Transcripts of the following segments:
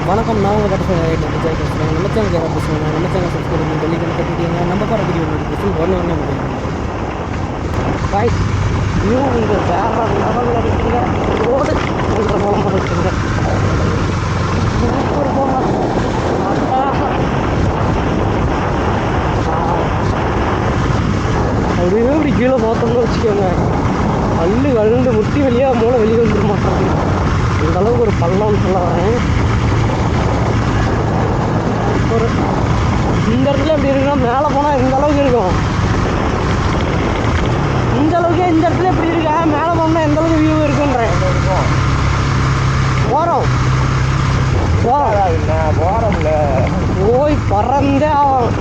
வணக்கம், நான் உங்கள் கட்ட நம்ம ஜெய் பேசுகிறேன். நம்ம சேனல் ஜெயா பேசுகிறேன். நம்ம சேனல் சப்ஸ்கிரைப் பண்ணி டெலிகன் கட்டிட்டீங்க. நம்ம போகிற வீடியோ நோட்டிஃபிகேஷன் ஒன்று பாய் வியூ இங்கே வேறு லெவலில் இருக்குங்க. ரோடு கொஞ்சம் மூலமாக இருக்குங்க. அப்படியே இப்படி கீழே பார்த்தோம்னு வச்சுக்கோங்க, கல் கழுந்து முட்டி வெளியாக மூளை வெளியே வந்துட மாட்டாங்க. இந்த அளவுக்கு ஒரு பள்ளம்னு சொல்ல வரேன். ஒரு இந்த இடத்துல எப்படி இருக்குன்னா, மேலே போனால் இந்த அளவுக்கு இருக்கும். இந்த அளவுக்கு இந்த இடத்துல எப்படி இருக்கா, மேலே போனால் எந்த அளவுக்கு வியூ இருக்குன்றேன். போகிறோம் போகிறோம்ல, போய் பறந்தே ஆகும்.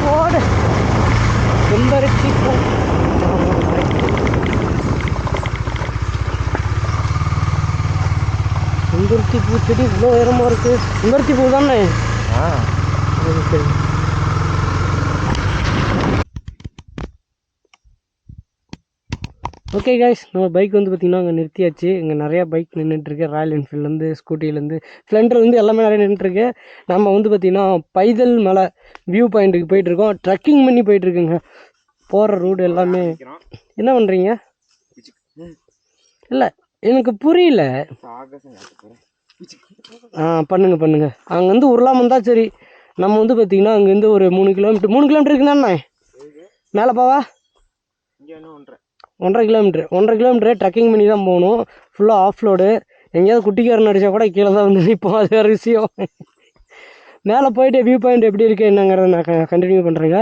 போடு செம்பருத்தி பூ, செம்பருத்தி பூ செடி இவ்வளோ உயரமாக இருக்குது. செம்பருத்தி பூ தானே? சரி. ஓகே கைஸ், நம்ம பைக் வந்து பார்த்திங்கன்னா அங்கே நிறுத்தியாச்சு. இங்கே நிறையா பைக் நின்றுட்டுருக்கு. ராயல் என்ஃபீல்ட்லேருந்து, ஸ்கூட்டிலேருந்து, ஸ்ப்ளெண்டர்லேருந்து எல்லாமே நிறைய நின்றுட்டுருக்கு. நம்ம வந்து பார்த்திங்கன்னா பைதல் மலை வியூ பாயிண்ட்டுக்கு போயிட்டுருக்கோம். ட்ரக்கிங் பண்ணி போயிட்டுருக்குங்க. போகிற ரோடு எல்லாமே. என்ன பண்ணுறீங்க? இல்லை, எனக்கு புரியல. பண்ணுங்க. அங்கே வந்து உருளாமல் இருந்தால் சரி. நம்ம வந்து பார்த்திங்கன்னா அங்கேருந்து ஒரு 3 கிலோமீட்டர் இருக்குண்ணா மேலே போவா. 1.5 கிலோமீட்டர் ட்ரக்கிங் பண்ணி தான் போகணும். ஃபுல்லாக ஆஃப் ரோடு. எங்கேயாவது குட்டிக்காரன் அடித்தா கூட கீழே தான் வந்து நிற்போம். அது வேறு விஷயம். மேலே போயிட்டு வியூ பாயிண்ட் எப்படி இருக்குது என்னங்கிறத நான் கண்டினியூ பண்ணுறேங்க.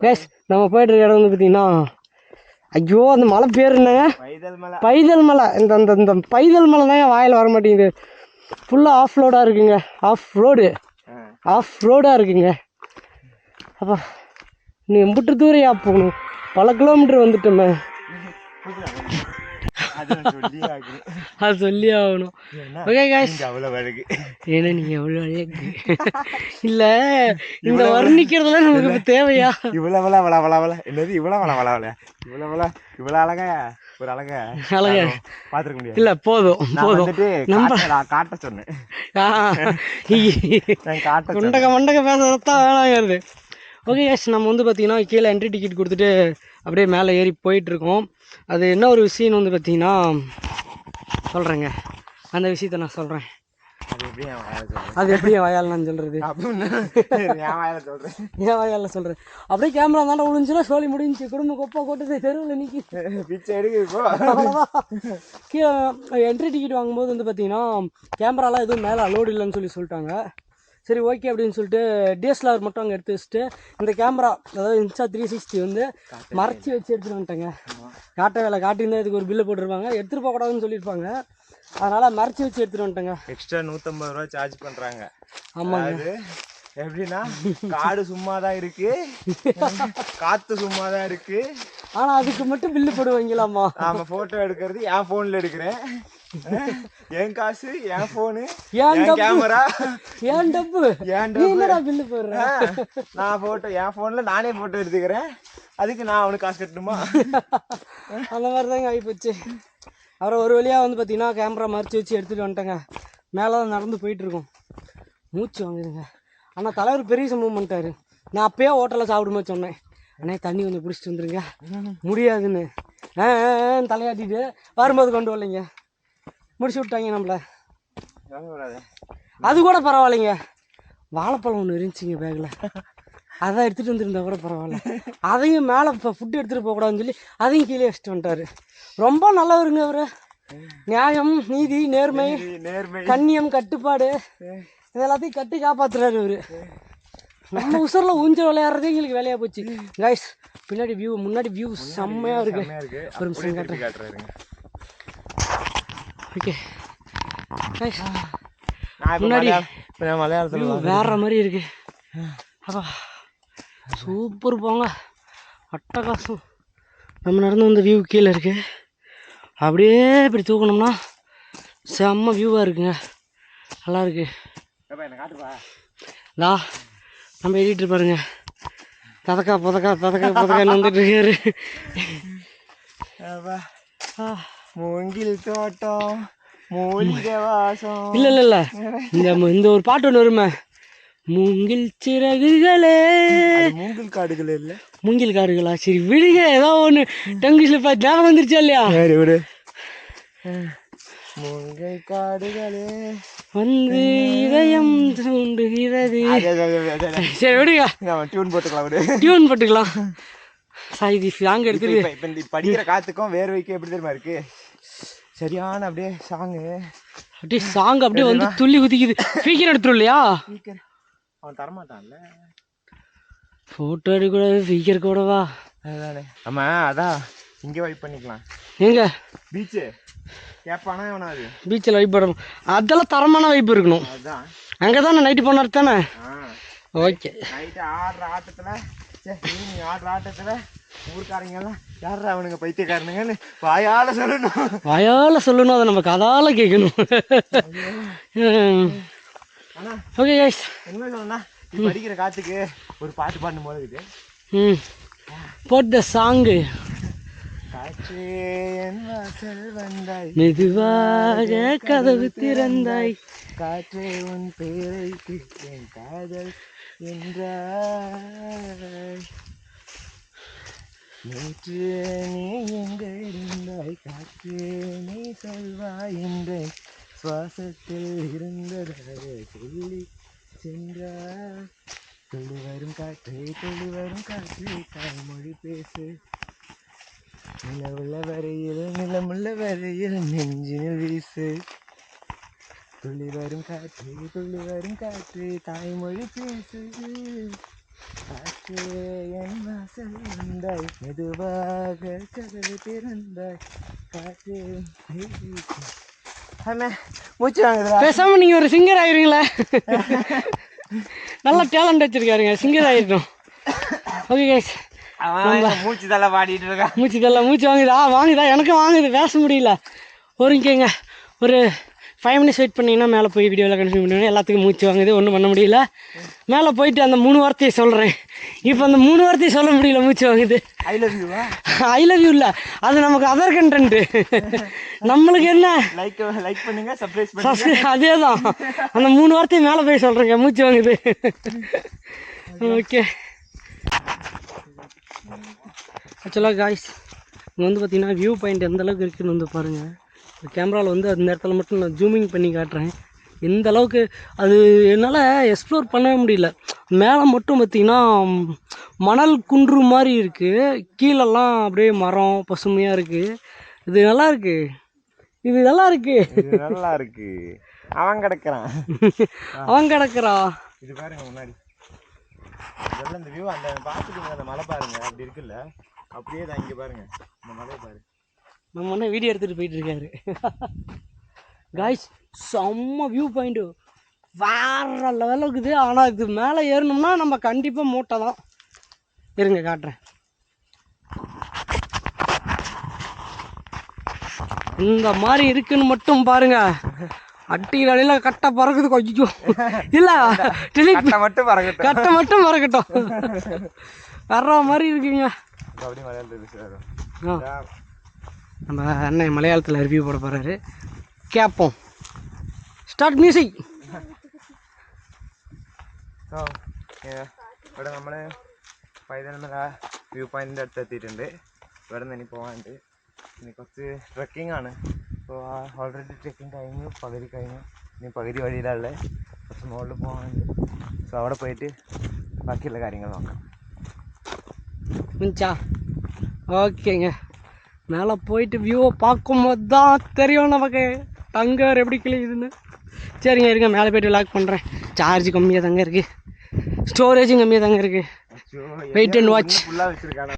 கேஸ், நம்ம போய்ட்டு இருக்க இடம் வந்து பார்த்திங்கன்னா, ஐயோ அந்த மலை பேர் என்னங்க? பைதல் மலை. இந்த பைதல் மலை தான் வாயில் வர மாட்டேங்குது. ஃபுல்லாக ஆஃப் ரோடாக இருக்குங்க. ஆஃப் ரோடாக இருக்குங்க. அப்பா, நீ எம்பிட்டு தூரையா போகணும்? பல கிலோமீட்டர் வந்துட்டோமே. அது சொல்லி ஆகணும். ஓகே காய்ஸ், ஏன்னா நீங்கள் எவ்வளோ அழகு இல்லை, இந்த வர்ணிக்கிறதுலாம் நமக்கு இப்போ தேவையா? இவ்வளோ என்னது இவ்வளோ அழகா ஒரு அழகா பார்த்துருக்க முடியாது. இல்லை, போதும் நம்ம காட்ட சொன்னேன். மண்டக பேசுறதான் வேணாங்கிறது. ஓகே எஸ், நம்ம வந்து பார்த்திங்கன்னா கீழே என்ட்ரி டிக்கெட் கொடுத்துட்டு அப்படியே மேலே ஏறி போயிட்டுருக்கோம். அது என்ன ஒரு விஷயம்னு வந்து பார்த்திங்கன்னா சொல்கிறேங்க. அந்த விஷயத்த நான் சொல்கிறேன். அது எப்படி என் வாயால் நான் சொல்கிறது? என் வாயால் சொல்கிறேன். அப்படியே கேமரா தாண்டா விழுந்துச்சுன்னா சோழி முடிஞ்சு. குடும்ப கொப்பா கொட்டுது, தெருவில் நிற்கி பிச்சை எடுக்கு. கீழே என்ட்ரி டிக்கெட் வாங்கும்போது வந்து பார்த்திங்கன்னா கேமராலாம் எதுவும் மேலே அலோடு இல்லைன்னு சொல்லிட்டாங்க. சரி ஓகே அப்படின்னு சொல்லிட்டு டிஎஸ்எல்ஆர் மட்டும் அங்கே எடுத்து வச்சுட்டு இந்த கேமரா, அதாவது இன்ஸ்டா 360 வந்து மறைச்சி வச்சு எடுத்துகிட்டு வந்துட்டேங்க. காட்ட வேலை காட்டியிருந்தால் இதுக்கு ஒரு பில்லு போட்டிருப்பாங்க. எடுத்துகிட்டு போகக்கூடாதுன்னு சொல்லியிருப்பாங்க. அதனால் மறைச்சி வச்சு எடுத்துகிட்டு வந்துட்டேங்க. எக்ஸ்ட்ரா 150 ரூபா சார்ஜ் பண்ணுறாங்க. ஆமாங்க. எப்படின்னா, காடு சும்மா தான் இருக்கு, காற்று சும்மா தான் இருக்கு, ஆனால் அதுக்கு மட்டும் பில்லு போடுவாங்களாம்மா. ஆமாம், ஃபோட்டோ எடுக்கிறது என் ஃபோனில் எடுக்கிறேன். என் காசு, என் ஃபோனு, என் கேமரா, என் டப்பு, என்னடா பில்லு போடுறேன்? நான் ஃபோட்டோ என் ஃபோனில் நானே ஃபோட்டோ எடுத்துக்கிறேன். அதுக்கு நான் அவனுக்கு காசு கட்டணுமா? அந்த மாதிரி தாங்க ஆகிப்போச்சு. அப்புறம் ஒரு வழியாக வந்து பார்த்திங்கன்னா கேமரா மறைச்சி வச்சு எடுத்துகிட்டு வந்துட்டேங்க. மேலே தான் நடந்து போயிட்டுருக்கோம். மூச்சு வாங்குதுங்க. ஆனால் தலைவர் பெரிய சம்பவம் பண்ணிட்டாரு. நான் அப்போயே ஹோட்டலில் சாப்பிடும்போது சொன்னேன், அண்ணே தண்ணி கொஞ்சம் பிடிச்சிட்டு வந்துருங்க. முடியாதுன்னு தலையாட்டிட்டு வரும்போது கொண்டு வரலைங்க. முடிச்சு விட்டாங்க நம்மள. அது கூட பரவாயில்லைங்க. வாழைப்பழம் ஒன்று இருந்துச்சுங்க பேக்கில். அதான் எடுத்துகிட்டு வந்துருந்தா கூட பரவாயில்ல. அதையும் மேலே இப்போ ஃபுட்டு எடுத்துகிட்டு போகக்கூடாதுன்னு சொல்லி அதையும் கீழே வச்சுட்டு வந்துட்டாரு. ரொம்ப நல்லவருங்க அவர். நியாயம், நீதி, நேர்மை, கண்ணியம், கட்டுப்பாடு இது எல்லாத்தையும் கட்டி காப்பாற்றுறாரு இவர். நம்ம உசரில் ஊஞ்சல் விளையாடுறதே எங்களுக்கு வேலையாக போச்சு. கைஸ் பின்னாடி வியூ, முன்னாடி வியூ செம்மையாக இருக்கு. ஒரு நிமிஷம் காட்டுறேன். ஓகே கைஸ், முன்னாடி வியூ வேற மாதிரி இருக்கு. அப்பா சூப்பர் போங்க, அட்டகாசம். நம்ம நடந்து வந்த வியூ கீழே இருக்கு. அப்படியே இப்படி தூக்கணும்னா செம்ம வியூவாக இருக்குங்க, நல்லா இருக்கு. நம்ம எடிட்டு பாருங்க, ததக்கா புதக்கான்னு வந்துட்டு இருக்காரு. மூங்கில் தோட்டம் மூலிகை வாசம். இல்ல இந்த ஒரு பாட்டு ஒன்று வருமே, மூங்கில் சிறகுகளே. மூங்கில் காடுகள் இல்ல, மூங்கில் காடுகளா? சரி விடுங்க, ஏதோ ஒன்று டங்கிஷ்ல பார்த்து ஞாபகம் வந்துருச்சா இல்லையா? விடு. மூங்கில் காடுகளே வந்து இதயம் தூண்டுகிறது. சரி விடுங்க, டியூன் போட்டுக்கலாம். டியூன் போட்டுக்கலாம். சாய் சாங் எடுத்துட்டு இப்போ இந்த படிக்கிற காத்துக்கும் வேர்வைக்கும் எப்படி தெரியுமா இருக்கு? சரியான அப்படியே சாங்கு, அப்படியே சாங் அப்படியே வந்து துள்ளி குதிக்குது. ஸ்பீக்கர் எடுத்துரும் இல்லையா? அவன் தரமாட்டான்ல, ஃபோட்டோ எடுக்கூடாது ஸ்பீக்கர் கூடவா? அதுதானே. ஆமா, அதான் இங்கே வைப் பண்ணிக்கலாம். எங்க பீச்சு கேட்பானா எவனாது? பீச்சில் வைப் பண்ணணும், அதெல்லாம் தரமான வைப் இருக்கணும். அதுதான் அங்கே தானே நைட்டு போனார் தானே? ஓகே. நைட்டு ஆடுற ஆட்டத்தில், ஈவினிங் ஆடுற ஆட்டத்தில் ஊருக்காரங்க எல்லாம் யாரா அவனுங்க பைத்தியக்காரனுங்கன்னு வாயால சொல்லணும். அதை நம்ம கதால கேட்கணும். ஓகே கைஸ், என்ன சொல்லணும்னா படிக்கிற காத்துக்கு ஒரு பாட்டு பாடணும் போது இது. போட் த சாங்கு. காற்றே என் வாசல் வந்தாய், மெதுவாக கதவு திறந்தாய், காற்றே உன் பேரை கேட்டேன், காதல் என்றாய், நேற்று நீ எங்கே இருந்தாய், காற்றே நீ சொல்வாய் என்றேன், சுவாசத்தில் இருந்ததாக சொல்லி சென்றாய், துளி வரும் காற்றே தாய்மொழி பேசு, நிலமுள்ள வரையில் நெஞ்சினில் வீசு, துளி வரும் காற்றே தாய்மொழி பேசு, காற்றே என் வாசல் வந்தாய், மெதுவாக கதவு திறந்தாய், காற்றே மூச்சு வாங்குதா? பேசாம நீங்க ஒரு சிங்கர் ஆயிருங்களா? நல்ல டேலண்ட் வச்சிருக்காருங்க, சிங்கர் ஆயிட்டோம். ஓகே கைஸ், மூச்சு தலை பாடிட்டு இருக்கா. மூச்சு வாங்குதா? எனக்கும் வாங்குது, பேச முடியல. ஒருங்க ஒரு 5 minutes வெயிட் பண்ணிங்கன்னா மேலே போய் வீடியோவில் கண்டினியூ பண்ணுவேன். எல்லாத்துக்கும் மூச்சு வாங்குது, ஒன்றும் பண்ண முடியல. மேலே போயிட்டு அந்த 3 வார்த்தையை சொல்கிறேன். இப்போ அந்த 3 வார்த்தையை சொல்ல முடியல, மூச்சு வாங்குது. ஐ லவ் யூ இல்லை, அது நமக்கு அதர் கண்டென்ட்டு. நம்மளுக்கு என்ன, லைக் பண்ணுங்க, சப்ஸ்கிரைப் அதே தான். அந்த 3 வார்த்தையை மேலே போய் சொல்கிறேங்க, மூச்சு வாங்குது. ஓகே ஆக்சுவலாக காய்ஸ், இங்கே வந்து பார்த்தீங்கன்னா வியூ பாயிண்ட் எந்த அளவுக்கு இருக்குதுன்னு வந்து பாருங்கள். கேமராவில் வந்து அந்த நேரத்தில் மட்டும் நான் ஜூமிங் பண்ணி காட்டுறேன். எந்த அளவுக்கு அது என்னால் எக்ஸ்ப்ளோர் பண்ணவே முடியல. மேலே மட்டும் பார்த்திங்கன்னா மணல் குன்று மாதிரி இருக்குது, கீழெல்லாம் அப்படியே மரம் பசுமையாக இருக்குது. இது நல்லா இருக்கு. அவன் கிடக்குறான். இது பாருங்க முன்னாடி இதெல்லாம் இந்த வியூ, அந்த பார்த்துட்டு அந்த மலை பாருங்க, அப்படி இருக்குல்ல, அப்படியே தான் இங்கே பாருங்க இந்த மலையை பாரு. நம்ம ஒன்றே வீடியோ எடுத்துகிட்டு போயிட்டு இருக்காரு. காய்ஸ் செம்ம வியூ பாயிண்ட்டு, வேற லெவலில் இருக்குது. ஆனால் இது மேலே ஏறணும்னா நம்ம கண்டிப்பாக மூட்டை தான். இருங்க காட்டுறேன். இந்த மாதிரி இருக்குன்னு மட்டும் பாருங்க. அட்டிக்கிற அடியில் கட்டை பறக்குது கொஞ்சம். இல்லை கட்டை மட்டும் பறக்கட்டும். வர்ற மாதிரி இருக்குங்க. நம்ம அண்ணன் மலையாளத்தில் ரிவ்யூ போட போகிறாரு, கேட்போம். Start music. ഇവിടെ നമ്മൾ പൈതൽമല വ്യൂ പോയിന്റിൻ്റെ അടുത്ത് എത്തിയിട്ടുണ്ട്. ഇവിടെ നിന്ന് ഇനി പോകാനുണ്ട്. ഇനി കുറച്ച് ട്രെക്കിംഗ് ആണ്. അപ്പോൾ ഓൾറെഡി ട്രെക്കിംഗ് കഴിഞ്ഞു, പകുതി കഴിഞ്ഞു. ഇനി പകുതി വഴിയിലുള്ള കുറച്ച് മുകളിൽ പോകാനുണ്ട്. സോ അവിടെ പോയിട്ട് ബാക്കിയുള്ള കാര്യങ്ങൾ നോക്കാം. மிச்சா ஓகேங்க. மேலே போயிட்டு வியூவை பார்க்கும்போது தான் தெரியும் நமக்கு தங்கர் எப்படி கிளியுதுன்னு. சரிங்க இருங்க, மேலே போய்ட்டு லாக் பண்ணுறேன். சார்ஜ் கம்மியாக தாங்க இருக்குது, ஸ்டோரேஜும் கம்மியாக தாங்க இருக்குது. Wait and watch. ஃபுல்லாக வச்சுருக்காங்க.